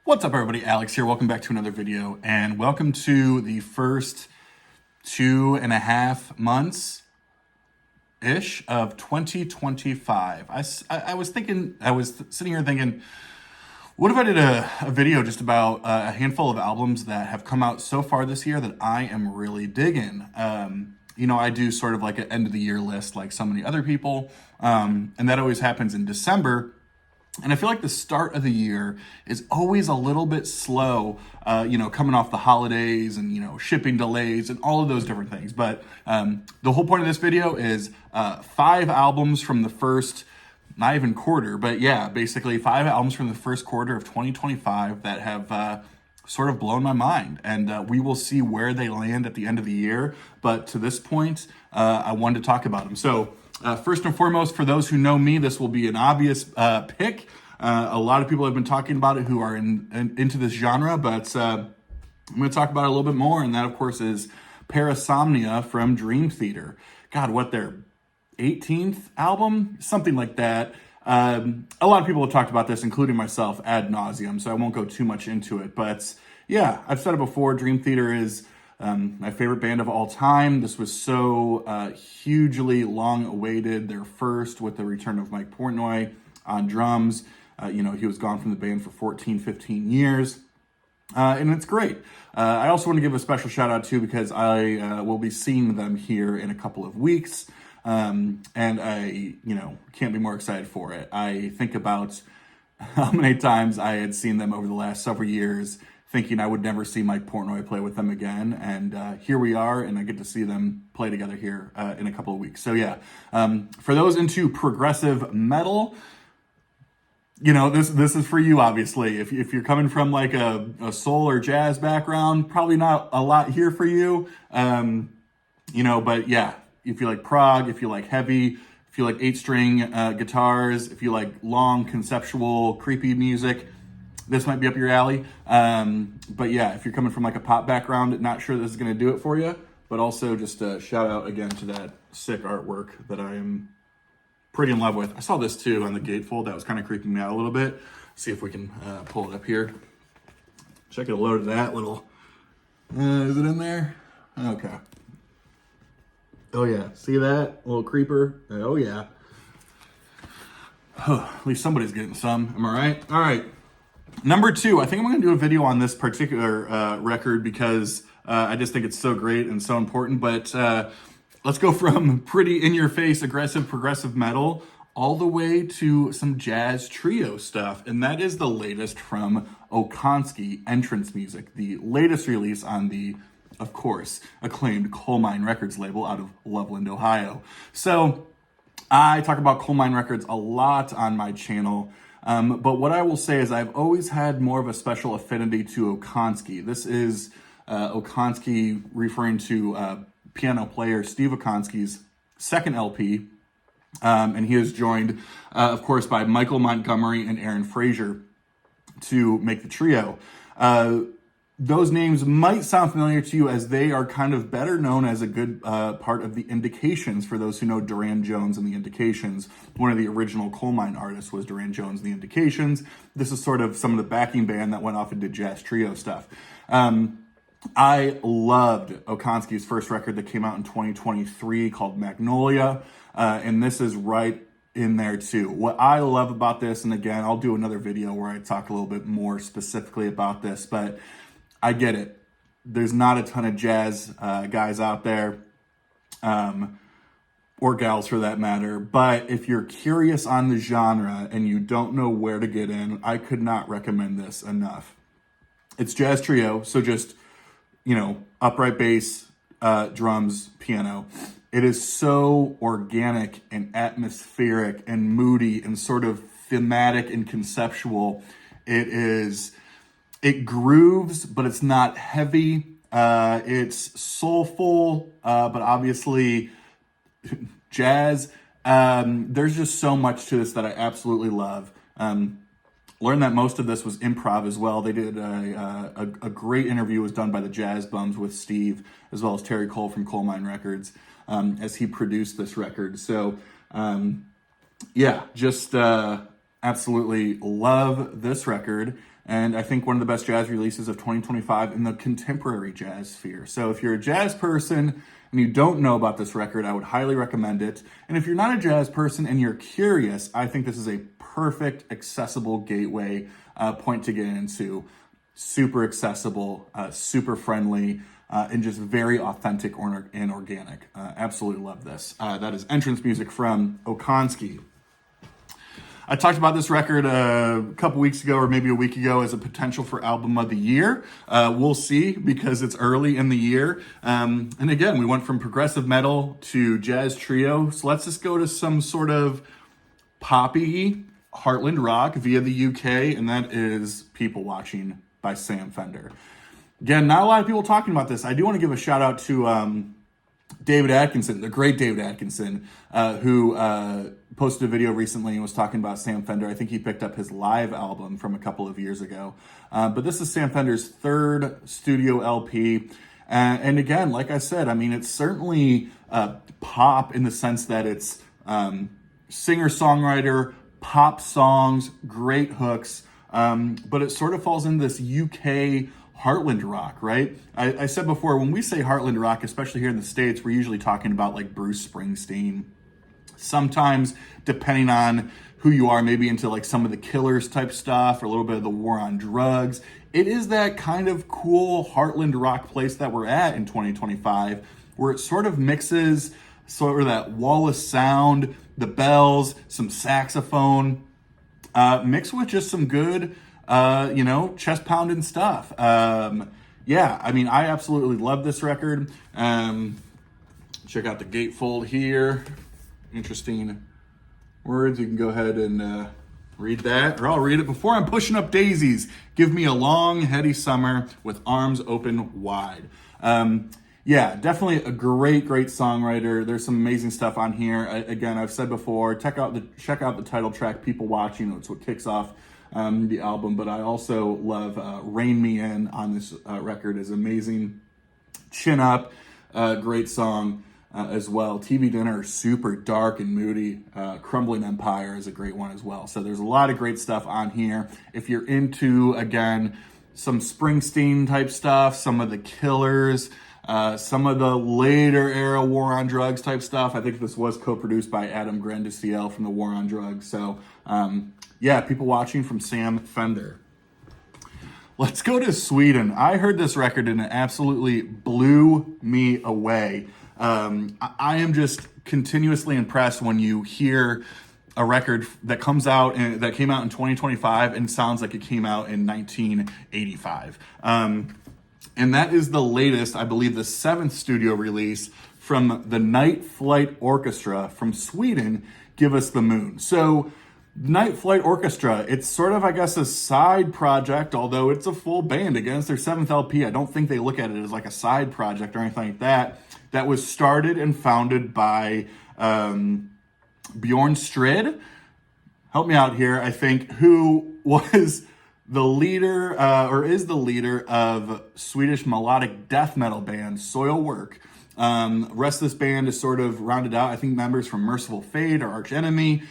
What's up, everybody? Alex here. Welcome back to another video, and welcome to the first 2.5 months ish of 2025. I was sitting here thinking, what if I did a video just about a handful of albums that have come out so far this year that I am really digging? I do sort of like an end of the year list like so many other people, and that always happens in December. And I feel like the start of the year is always a little bit slow, coming off the holidays and, shipping delays and all of those different things. But the whole point of this video is 5 albums from the first, not even quarter, but yeah, basically 5 albums from the first quarter of 2025 that have sort of blown my mind. And we will see where they land at the end of the year. But to this point, I wanted to talk about them. So first and foremost, for those who know me, this will be an obvious pick. A lot of people have been talking about it who are into this genre, but I'm going to talk about it a little bit more, and that, of course, is Parasomnia from Dream Theater. God, what, their 18th album? Something like that. A lot of people have talked about this, including myself, ad nauseum, so I won't go too much into it. But yeah, I've said it before, Dream Theater is my favorite band of all time. This was so hugely long awaited. Their first with the return of Mike Portnoy on drums. He was gone from the band for 14, 15 years. And it's great. I also want to give a special shout out too, because I will be seeing them here in a couple of weeks. And I, can't be more excited for it. I think about how many times I had seen them over the last several years, thinking I would never see Mike Portnoy play with them again. And here we are, and I get to see them play together here in a couple of weeks. So yeah, for those into progressive metal, this is for you, obviously. If you're coming from like a soul or jazz background, probably not a lot here for you. But yeah, if you like prog, if you like heavy, if you like 8-string guitars, if you like long, conceptual, creepy music, this might be up your alley. But yeah, if you're coming from like a pop background, not sure this is going to do it for you. But also just a shout out again to that sick artwork that I am pretty in love with. I saw this too on the gatefold. That was kind of creeping me out a little bit. See if we can pull it up here. Check it, load of that little. Is it in there? Okay. Oh yeah, see that little creeper? Oh yeah. At least somebody's getting some. Am I right? All right. Number 2, I think I'm going to do a video on this particular record because I just think it's so great and so important. But let's go from pretty in-your-face, aggressive, progressive metal all the way to some jazz trio stuff. And that is the latest from Okonski, Entrance Music, the latest release on the, of course, acclaimed Coal Mine Records label out of Loveland, Ohio. So I talk about Coal Mine Records a lot on my channel. But what I will say is I've always had more of a special affinity to Okonski. This is Okonski referring to piano player Steve Okonski's second LP. And he is joined, of course, by Michael Montgomery and Aaron Frazier to make the trio. Those names might sound familiar to you as they are kind of better known as a good part of the Indications. For those who know Duran Jones and the Indications, one of the original Coal Mine artists was Duran Jones and the Indications. This is sort of some of the backing band that went off and did jazz trio stuff. I loved Okonski's first record that came out in 2023 called Magnolia, and this is right in there too. What I love about this, and again, I'll do another video where I talk a little bit more specifically about this, but I get it. There's not a ton of jazz guys out there, or gals for that matter, but if you're curious on the genre and you don't know where to get in, I could not recommend this enough. It's jazz trio, so just upright bass, drums, piano. It is so organic and atmospheric and moody and sort of thematic and conceptual. It grooves, but it's not heavy. It's soulful, but obviously jazz. There's just so much to this that I absolutely love. Learned that most of this was improv as well. They did a great interview was done by the Jazz Bums with Steve, as well as Terry Cole from Coal Mine Records, as he produced this record. So, yeah, just Absolutely love this record. And I think one of the best jazz releases of 2025 in the contemporary jazz sphere. So if you're a jazz person and you don't know about this record, I would highly recommend it. And if you're not a jazz person and you're curious, I think this is a perfect, accessible gateway point to get into. Super accessible, super friendly, and just very authentic and organic. Absolutely love this. That is entrance music from Okonski. I talked about this record a couple weeks ago or maybe a week ago as a potential for album of the year. We'll see because it's early in the year. And again, we went from progressive metal to jazz trio. So let's just go to some sort of poppy Heartland rock via the UK, and that is People Watching by Sam Fender. Again, not a lot of people talking about this. I do want to give a shout out to David Atkinson, the great David Atkinson, who posted a video recently and was talking about Sam Fender. I think he picked up his live album from a couple of years ago. But this is Sam Fender's third studio LP. And again, like I said, I mean, it's certainly pop in the sense that it's singer-songwriter, pop songs, great hooks, but it sort of falls into this UK Heartland rock, right? I said before, when we say Heartland rock, especially here in the States, we're usually talking about like Bruce Springsteen. Sometimes, depending on who you are, maybe into like some of the Killers type stuff or a little bit of the War on Drugs. It is that kind of cool Heartland rock place that we're at in 2025, where it sort of mixes sort of that Wallace sound, the bells, some saxophone, mixed with just some good chest pounding stuff. Yeah, I mean, I absolutely love this record. Check out the gatefold here. Interesting words. You can go ahead and read that, or I'll read it. Before I'm pushing up daisies, give me a long, heady summer with arms open wide. Yeah, definitely a great songwriter. There's some amazing stuff on here. Again, I've said before, check out the title track, People Watching. It's what kicks off the album. But I also love Rain Me In on this record is amazing. Chin Up, great song as well. TV Dinner, super dark and moody. Crumbling Empire is a great one as well. So there's a lot of great stuff on here. If you're into, again, some Springsteen type stuff, some of the Killers, some of the later era War on Drugs type stuff. I think this was co-produced by Adam Granduciel from the War on Drugs. So, yeah, People Watching from Sam Fender. Let's go to Sweden. I heard this record and it absolutely blew me away. I am just continuously impressed when you hear a record that comes out and that came out in 2025 and sounds like it came out in 1985. And that is the latest, I believe, the 7th studio release from the Night Flight Orchestra from Sweden, Give Us the Moon. So Night Flight Orchestra, it's sort of, I guess, a side project, although it's a full band. Again, it's their 7th LP. I don't think they look at it as like a side project or anything like that. That was started and founded by Bjorn Strid. Help me out here, I think, who was the leader, or is the leader of Swedish melodic death metal band Soilwork. Rest of this band is sort of rounded out. I think members from Merciful Fate or Arch Enemy.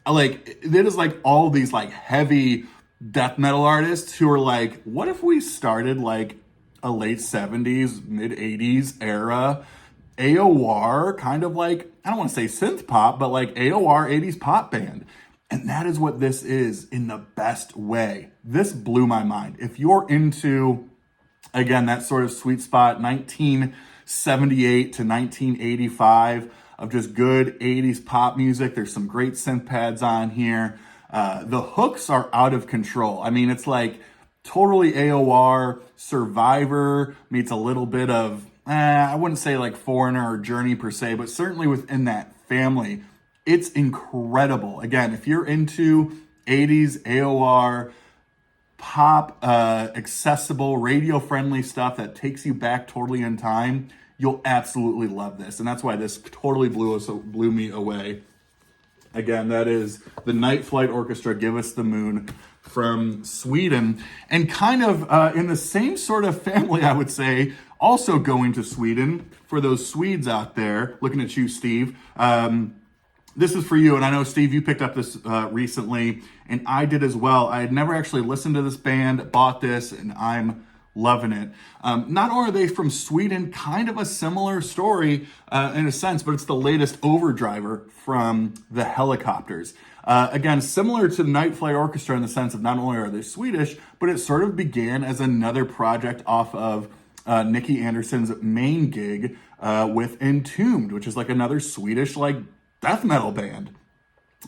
Like, it is like all these like heavy death metal artists who are like, what if we started like a late 70s, mid 80s era AOR, kind of like, I don't want to say synth pop, but like AOR 80s pop band. And that is what this is in the best way. This blew my mind. If you're into, again, that sort of sweet spot, 1978 to 1985 of just good 80s pop music, there's some great synth pads on here. The hooks are out of control. I mean, it's like totally AOR, Survivor meets a little bit of, I wouldn't say like Foreigner or Journey per se, but certainly within that family. It's incredible. Again, if you're into 80s AOR, pop, accessible, radio-friendly stuff that takes you back totally in time, you'll absolutely love this. And that's why this totally blew me away. Again, that is the Night Flight Orchestra, Give Us the Moon from Sweden. And kind of in the same sort of family, I would say, also going to Sweden, for those Swedes out there, looking at you, Steve, this is for you. And I know, Steve, you picked up this recently, and I did as well. I had never actually listened to this band, bought this, and I'm loving it. Not only are they from Sweden, kind of a similar story in a sense, but it's the latest Overdriver from the Helicopters. Again, similar to Night Flight Orchestra in the sense of not only are they Swedish, but it sort of began as another project off of Nicke Andersson's main gig with Entombed, which is like another Swedish like death metal band.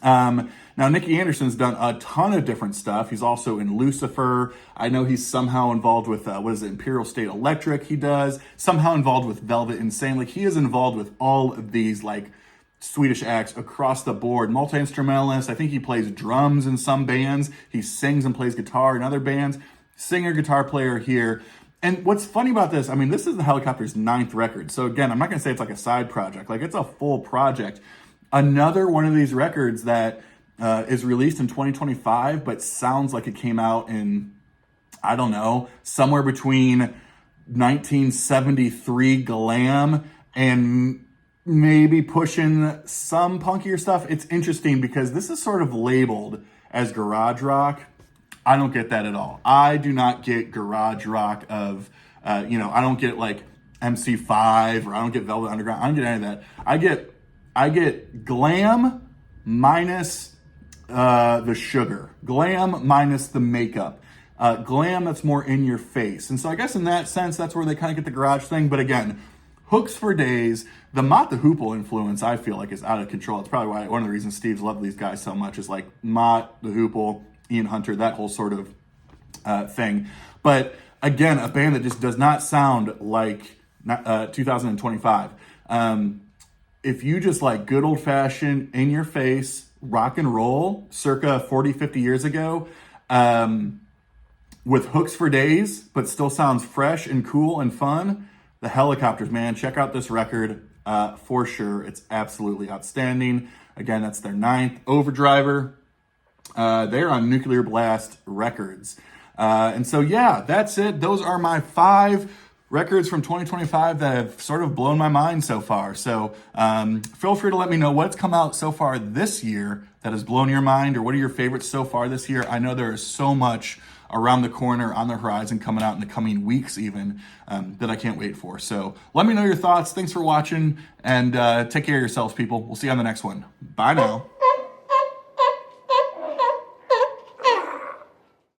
Now, Nicke Andersson's done a ton of different stuff. He's also in Lucifer. I know he's somehow involved with, Imperial State Electric he does. Somehow involved with Velvet Insane. Like, he is involved with all of these, like, Swedish acts across the board. Multi-instrumentalist. I think he plays drums in some bands. He sings and plays guitar in other bands. Singer, guitar player here. And what's funny about this, I mean, this is the Helicopters' 9th record. So again, I'm not going to say it's like a side project. Like, it's a full project. Another one of these records that is released in 2025, but sounds like it came out in, I don't know, somewhere between 1973 glam and maybe pushing some punkier stuff. It's interesting because this is sort of labeled as garage rock. I don't get that at all. I do not get garage rock of, I don't get like MC5 or I don't get Velvet Underground. I don't get any of that. I get glam minus the sugar, glam minus the makeup, glam that's more in your face. And so I guess in that sense, that's where they kind of get the garage thing. But again, Hooks for Days, the Mott the Hoople influence, I feel like is out of control. It's probably why one of the reasons Steve's loved these guys so much is like Mott the Hoople, Ian Hunter, that whole sort of thing. But again, a band that just does not sound like 2025. If you just like good old fashioned in your face rock and roll circa 40, 50 years ago, with Hooks for Days, but still sounds fresh and cool and fun, the Helicopters, man, check out this record for sure. It's absolutely outstanding. Again, that's their 9th. Overdriver. They're on Nuclear Blast Records. And so, yeah, that's it. Those are my 5 records from 2025 that have sort of blown my mind so far. So feel free to let me know what's come out so far this year that has blown your mind, or what are your favorites so far this year. I know there is so much around the corner, on the horizon, coming out in the coming weeks even, that I can't wait for. So let me know your thoughts. Thanks for watching, and take care of yourselves, people. We'll see you on the next one. Bye now.